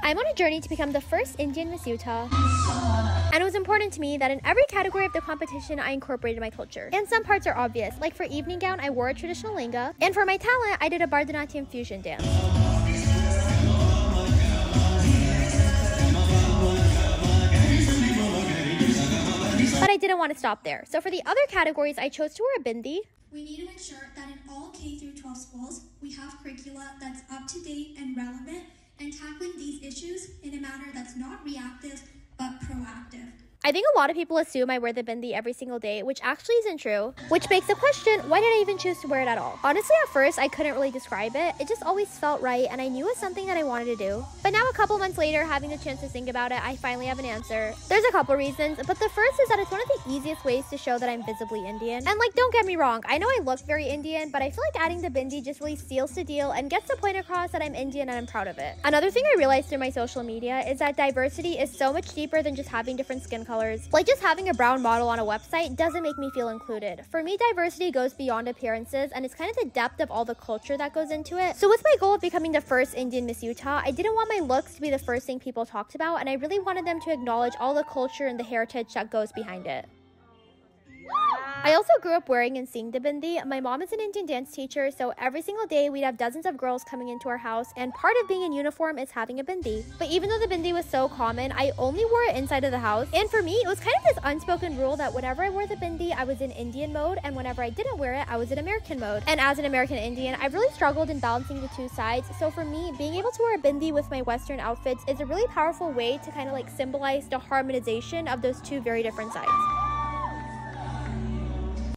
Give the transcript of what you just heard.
I'm on a journey to become the first Indian Miss Utah. And it was important to me that in every category of the competition, I incorporated my culture. And some parts are obvious, like for evening gown, I wore a traditional lehenga, and for my talent, I did a Bharatanatyam fusion dance. But I didn't want to stop there. So for the other categories, I chose to wear a bindi. We need to make sure that in all K through 12 schools, we have curricula that's up to date and relevant, and tackling these issues in a manner that's not reactive, but proactive. I think a lot of people assume I wear the bindi every single day, which actually isn't true. Which begs the question, why did I even choose to wear it at all? Honestly, at first, I couldn't really describe it. It just always felt right, and I knew it was something that I wanted to do. But now a couple months later, having the chance to think about it, I finally have an answer. There's a couple reasons, but the first is that it's one of the easiest ways to show that I'm visibly Indian. And like, don't get me wrong, I know I look very Indian, but I feel like adding the bindi just really seals the deal and gets the point across that I'm Indian and I'm proud of it. Another thing I realized through my social media is that diversity is so much deeper than just having different skin colors. Like just having a brown model on a website doesn't make me feel included. For me, diversity goes beyond appearances, and it's kind of the depth of all the culture that goes into it. So with my goal of becoming the first Indian Miss Utah, I didn't want my looks to be the first thing people talked about, and I really wanted them to acknowledge all the culture and the heritage that goes behind it. I also grew up wearing and seeing the bindi. My mom is an Indian dance teacher, so every single day we'd have dozens of girls coming into our house, and part of being in uniform is having a bindi. But even though the bindi was so common, I only wore it inside of the house. And for me, it was kind of this unspoken rule that whenever I wore the bindi, I was in Indian mode, and whenever I didn't wear it, I was in American mode. And as an American Indian, I've really struggled in balancing the two sides. So for me, being able to wear a bindi with my Western outfits is a really powerful way to kind of like symbolize the harmonization of those two very different sides.